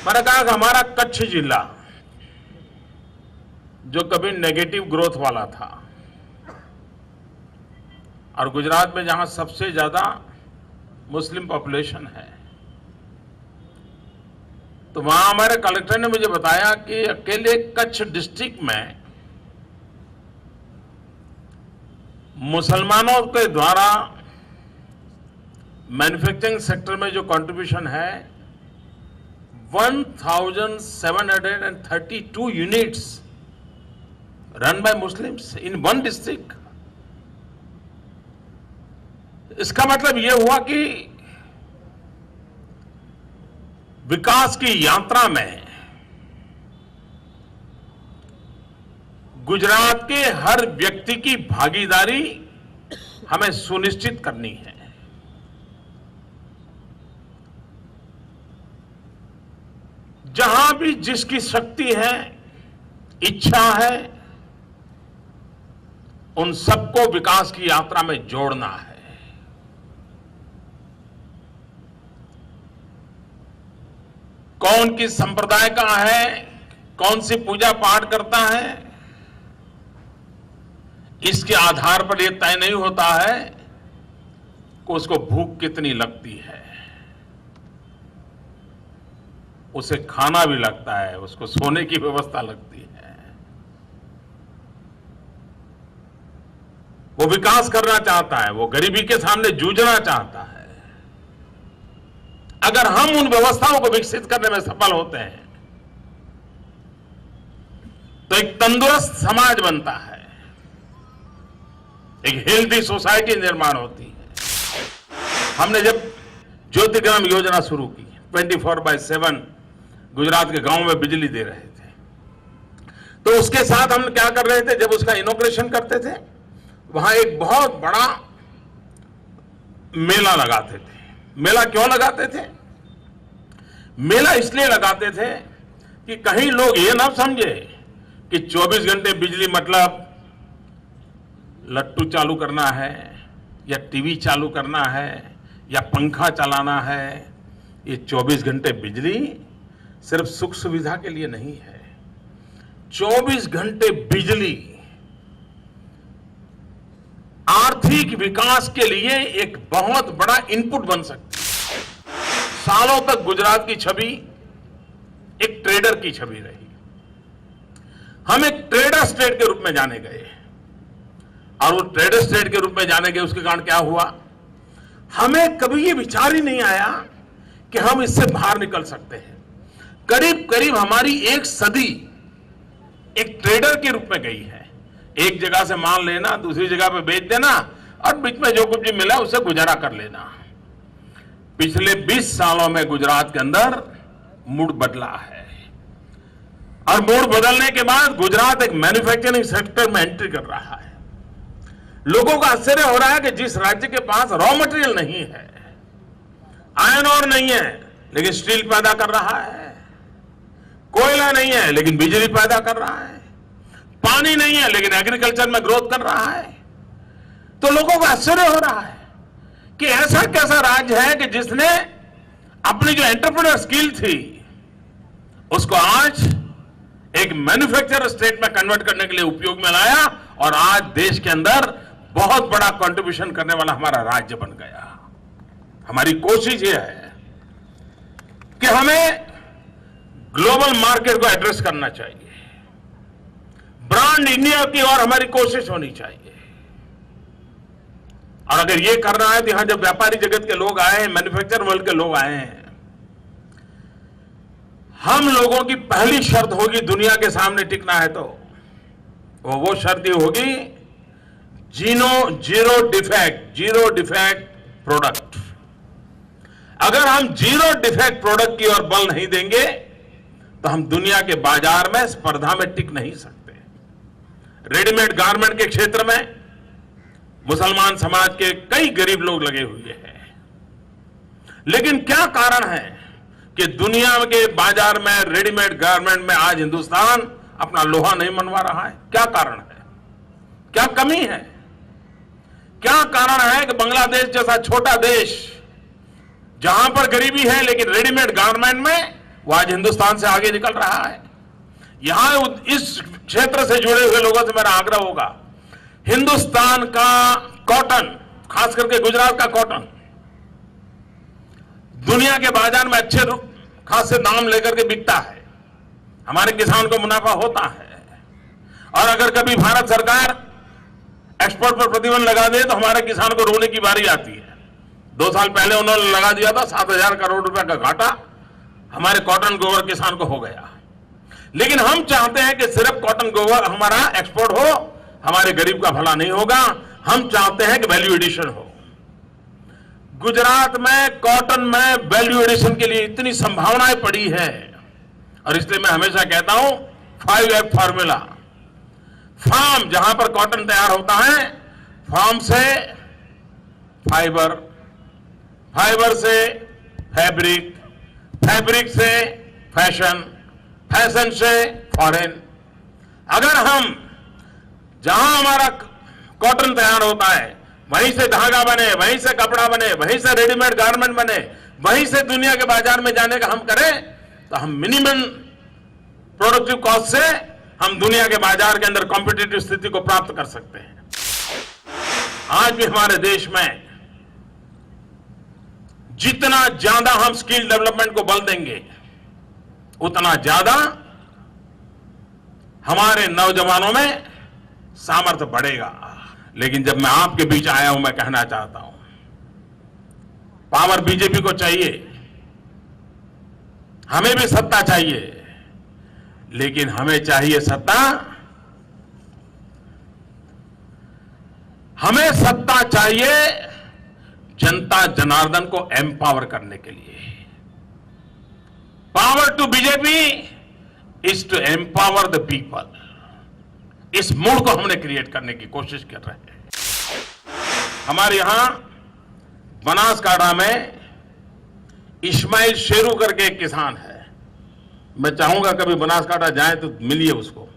मैंने कहा कि हमारा कच्छ जिला जो कभी नेगेटिव ग्रोथ वाला था और गुजरात में जहां सबसे ज्यादा मुस्लिम पॉपुलेशन है, तो वहां हमारे कलेक्टर ने मुझे बताया कि अकेले कच्छ डिस्ट्रिक्ट में मुसलमानों के द्वारा मैन्युफैक्चरिंग सेक्टर में जो कंट्रीब्यूशन है 1732 units run by Muslims in one district. इसका मतलब यह हुआ कि विकास की यात्रा में गुजरात के हर व्यक्ति की भागीदारी हमें सुनिश्चित करनी है। जहां भी जिसकी शक्ति है, इच्छा है, उन सबको विकास की यात्रा में जोड़ना है। कौन किस संप्रदाय का है, कौन सी पूजा पाठ करता है, इसके आधार पर यह तय नहीं होता है कि उसको भूख कितनी लगती है। उसे खाना भी लगता है, उसको सोने की व्यवस्था लगती है। वो विकास करना चाहता है, वो गरीबी के सामने जूझना चाहता है। अगर हम उन व्यवस्थाओं को विकसित करने में सफल होते हैं तो एक तंदुरुस्त समाज बनता है, एक हेल्दी सोसाइटी निर्माण होती है। हमने जब ज्योतिग्राम योजना शुरू की, 24/7 गुजरात के गांव में बिजली दे रहे थे, तो उसके साथ हम क्या कर रहे थे, जब उसका इनॉग्रेशन करते थे वहां एक बहुत बड़ा मेला लगाते थे। मेला क्यों लगाते थे? मेला इसलिए लगाते थे कि कहीं लोग ये ना समझे कि 24 घंटे बिजली मतलब लट्टू चालू करना है या टीवी चालू करना है या पंखा चलाना है। ये 24 घंटे बिजली सिर्फ सुख सुविधा के लिए नहीं है। 24 घंटे बिजली आर्थिक विकास के लिए एक बहुत बड़ा इनपुट बन सकती है। सालों तक गुजरात की छवि एक ट्रेडर की छवि रही। हम एक ट्रेडर स्टेट के रूप में जाने गए, और वो ट्रेडर स्टेट के रूप में जाने गए, उसके कारण क्या हुआ, हमें कभी ये विचार ही नहीं आया कि हम इससे बाहर निकल सकते हैं। करीब करीब हमारी एक सदी एक ट्रेडर के रूप में गई है। एक जगह से माल लेना, दूसरी जगह पे बेच देना, और बीच में जो कुछ भी मिला उससे गुजारा कर लेना। पिछले 20 सालों में गुजरात के अंदर मूड बदला है, और मूड बदलने के बाद गुजरात एक मैन्युफैक्चरिंग सेक्टर में एंट्री कर रहा है। लोगों का आश्चर्य हो रहा है कि जिस राज्य के पास रॉ मटेरियल नहीं है, आयरन ओर नहीं है लेकिन स्टील पैदा कर रहा है, कोयला नहीं है लेकिन बिजली पैदा कर रहा है, पानी नहीं है लेकिन एग्रीकल्चर में ग्रोथ कर रहा है, तो लोगों को आश्चर्य हो रहा है कि ऐसा कैसा राज्य है कि जिसने अपनी जो एंटरप्रेन्योर स्किल थी उसको आज एक मैन्युफैक्चरर स्टेट में कन्वर्ट करने के लिए उपयोग में लाया, और आज देश के अंदर बहुत बड़ा कंट्रीब्यूशन करने वाला हमारा राज्य बन गया। हमारी कोशिश यह है कि हमें ग्लोबल मार्केट को एड्रेस करना चाहिए। ब्रांड इंडिया की ओर हमारी कोशिश होनी चाहिए। और अगर ये करना है तो यहां जब व्यापारी जगत के लोग आए हैं, मैन्युफैक्चर वर्ल्ड के लोग आए हैं, हम लोगों की पहली शर्त होगी दुनिया के सामने टिकना है तो वो शर्त ये होगी जीरो डिफेक्ट प्रोडक्ट। अगर हम जीरो डिफेक्ट प्रोडक्ट की ओर बल नहीं देंगे तो हम दुनिया के बाजार में स्पर्धा में टिक नहीं सकते। रेडीमेड गारमेंट के क्षेत्र में मुसलमान समाज के कई गरीब लोग लगे हुए हैं, लेकिन क्या कारण है कि दुनिया के बाजार में रेडीमेड गारमेंट में आज हिंदुस्तान अपना लोहा नहीं मनवा रहा है? क्या कारण है? क्या कमी है? क्या कारण है कि बांग्लादेश जैसा छोटा देश जहां पर गरीबी है लेकिन रेडीमेड गारमेंट में वो आज हिंदुस्तान से आगे निकल रहा है। यहां इस क्षेत्र से जुड़े हुए लोगों से मेरा आग्रह होगा, हिंदुस्तान का कॉटन, खास करके गुजरात का कॉटन, दुनिया के बाजार में अच्छे खासे दाम लेकर के बिकता है, हमारे किसान को मुनाफा होता है। और अगर कभी भारत सरकार एक्सपोर्ट पर प्रतिबंध लगा दे तो हमारे किसान को रोने की बारी आती है। 2 साल पहले उन्होंने लगा दिया था, 7,000 करोड़ रुपए का घाटा हमारे कॉटन गोबर किसान को हो गया। लेकिन हम चाहते हैं कि सिर्फ कॉटन गोबर हमारा एक्सपोर्ट हो, हमारे गरीब का भला नहीं होगा। हम चाहते हैं कि वैल्यू एडिशन हो। गुजरात में कॉटन में वैल्यू एडिशन के लिए इतनी संभावनाएं पड़ी है, और इसलिए मैं हमेशा कहता हूं 5F फॉर्मूला। फार्म, जहां पर कॉटन तैयार होता है, फार्म से फाइबर, फाइबर से फैब्रिक, फैब्रिक से फैशन, फैशन से फॉरेन। अगर हम जहां हमारा कॉटन तैयार होता है वहीं से धागा बने, वहीं से कपड़ा बने, वहीं से रेडीमेड गारमेंट बने, वहीं से दुनिया के बाजार में जाने का हम करें, तो हम मिनिमम प्रोडक्टिव कॉस्ट से हम दुनिया के बाजार के अंदर कॉम्पिटिटिव स्थिति को प्राप्त कर सकते हैं। आज भी हमारे देश में जितना ज्यादा हम स्किल डेवलपमेंट को बल देंगे, उतना ज्यादा हमारे नौजवानों में सामर्थ्य बढ़ेगा। लेकिन जब मैं आपके बीच आया हूं, मैं कहना चाहता हूं, पावर बीजेपी को चाहिए, हमें भी सत्ता चाहिए, लेकिन हमें चाहिए सत्ता, हमें सत्ता चाहिए जनता जनार्दन को एम्पावर करने के लिए। Power to BJP is to empower the people. इस मूड को हमने क्रिएट करने की कोशिश कर रहे हैं। हमारे यहां बनासकांठा में इस्माइल शेरू करके एक किसान है, मैं चाहूंगा कभी बनासकांठा जाए तो मिलिए उसको,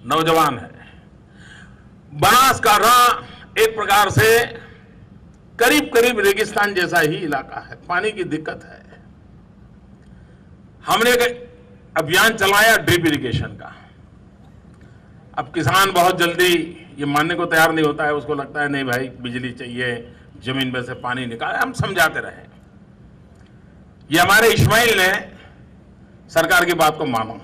नौजवान है। बनासकांठा एक प्रकार से करीब करीब रेगिस्तान जैसा ही इलाका है, पानी की दिक्कत है। हमने एक अभियान चलाया ड्रिप इरिगेशन का। अब किसान बहुत जल्दी ये मानने को तैयार नहीं होता है, उसको लगता है नहीं भाई बिजली चाहिए, जमीन में से पानी निकाल, हम समझाते रहे। ये हमारे इस्माइल ने सरकार की बात को माना,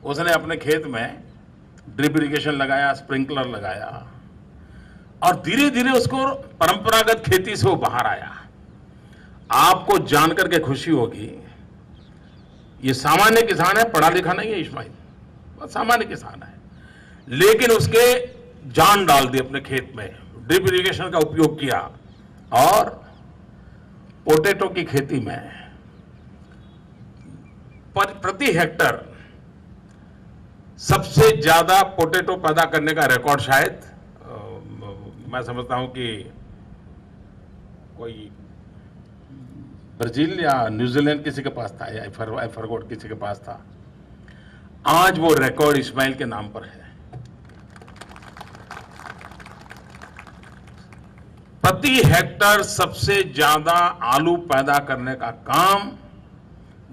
उसने अपने खेत में ड्रिप इरिगेशन लगाया, स्प्रिंकलर लगाया, और धीरे धीरे उसको परंपरागत खेती से वो बाहर आया। आपको जानकर के खुशी होगी, ये सामान्य किसान है, पढ़ा लिखा नहीं है इस्माइल, बहुत सामान्य किसान है, लेकिन उसके जान डाल दी अपने खेत में, ड्रिप इरिगेशन का उपयोग किया, और पोटैटो की खेती में प्रति हेक्टर सबसे ज्यादा पोटैटो पैदा करने का रिकॉर्ड शायद मैं समझता हूं कि कोई ब्राजील या न्यूजीलैंड किसी के पास था, या आई फॉरगॉट किसी के पास था। आज वो रिकॉर्ड इस्माइल के नाम पर है। प्रति हेक्टर सबसे ज्यादा आलू पैदा करने का काम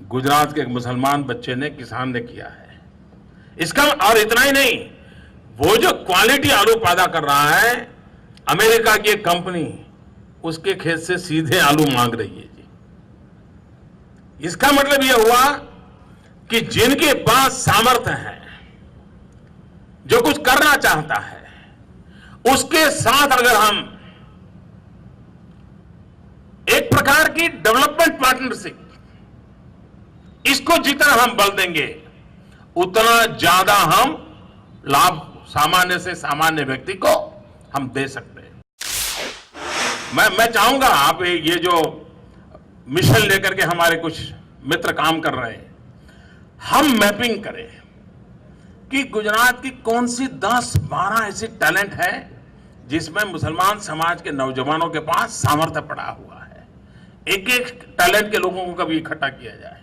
गुजरात के एक मुसलमान बच्चे ने, किसान ने किया है। इसका और इतना ही नहीं, वो जो क्वालिटी आलू पैदा कर रहा है, अमेरिका की एक कंपनी उसके खेत से सीधे आलू मांग रही है जी। इसका मतलब यह हुआ कि जिनके पास सामर्थ्य है, जो कुछ करना चाहता है, उसके साथ अगर हम एक प्रकार की डेवलपमेंट पार्टनरशिप, इसको जितना हम बल देंगे, उतना ज्यादा हम लाभ सामान्य से सामान्य व्यक्ति को हम दे सकते हैं। मैं चाहूंगा आप ये जो मिशन लेकर के हमारे कुछ मित्र काम कर रहे हैं, हम मैपिंग करें कि गुजरात की कौन सी 10-12 ऐसी टैलेंट है जिसमें मुसलमान समाज के नौजवानों के पास सामर्थ्य पड़ा हुआ है। एक एक टैलेंट के लोगों को कभी इकट्ठा किया जाए,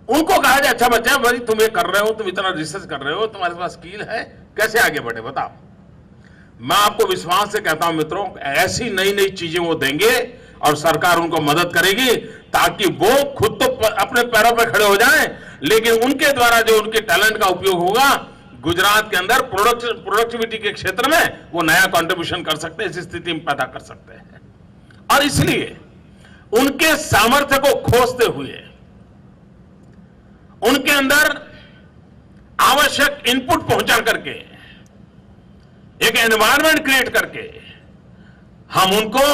उनको कहा जाए अच्छा बच्चा भाई तुम ये कर रहे हो, तुम इतना रिसर्च कर रहे हो, तुम्हारे पास स्किल है, कैसे आगे बढ़े बताओ। मैं आपको विश्वास से कहता हूं मित्रों, ऐसी नई नई चीजें वो देंगे और सरकार उनको मदद करेगी, ताकि वो खुद तो अपने पैरों पर खड़े हो जाएं, लेकिन उनके द्वारा जो उनके टैलेंट का उपयोग होगा गुजरात के अंदर प्रोडक्टिविटी के क्षेत्र में वो नया कंट्रीब्यूशन कर सकते हैं, इस स्थिति में पैदा कर सकते हैं। और इसलिए उनके सामर्थ्य को खोजते हुए उनके अंदर आवश्यक इनपुट पहुंचा करके एक एनवायरनमेंट क्रिएट करके हम उनको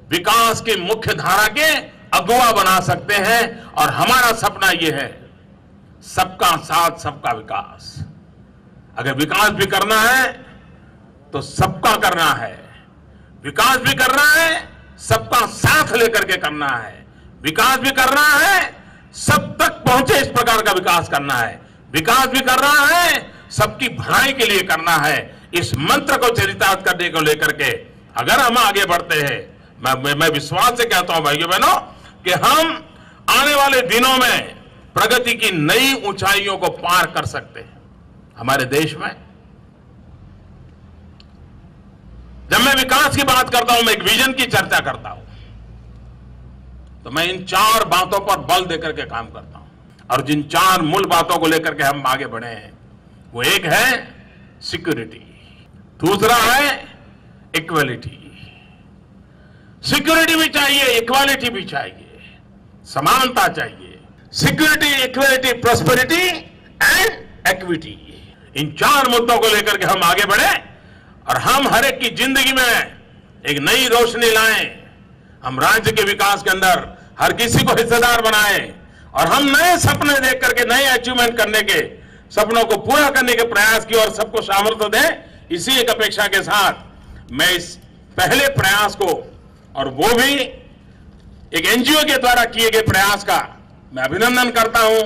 विकास की मुख्य धारा के अगुवा बना सकते हैं। और हमारा सपना यह है, सबका साथ सबका विकास। अगर विकास भी करना है तो सबका करना है, विकास भी करना है सबका साथ लेकर के करना है, विकास भी करना है सब तक पहुंचे इस प्रकार का विकास करना है, विकास भी करना है सबकी भलाई के लिए करना है। इस मंत्र को चरितार्थ करने को लेकर के अगर हम आगे बढ़ते हैं, मैं विश्वास से कहता हूं भाइयों बहनों कि हम आने वाले दिनों में प्रगति की नई ऊंचाइयों को पार कर सकते हैं। हमारे देश में जब मैं विकास की बात करता हूं, मैं एक विजन की चर्चा करता हूं, तो मैं इन 4 बातों पर बल देकर के काम करता हूं। और जिन 4 मूल बातों को लेकर के हम आगे बढ़े हैं, वो एक है सिक्योरिटी, दूसरा है इक्वालिटी। सिक्योरिटी भी चाहिए, इक्वालिटी भी चाहिए, समानता चाहिए। Security, equality, prosperity and equity, इन 4 मुद्दों को लेकर के हम आगे बढ़े और हम हर एक की जिंदगी में एक नई रोशनी लाएं। हम राज्य के विकास के अंदर हर किसी को हिस्सेदार बनाएं और हम नए सपने देख करके नए अचीवमेंट करने के सपनों को पूरा करने के प्रयास की और सबको सामर्थ्य दें। इसी एक अपेक्षा के साथ मैं इस पहले प्रयास को, और वो भी एक एनजीओ के द्वारा किए गए प्रयास का, मैं अभिनंदन करता हूं।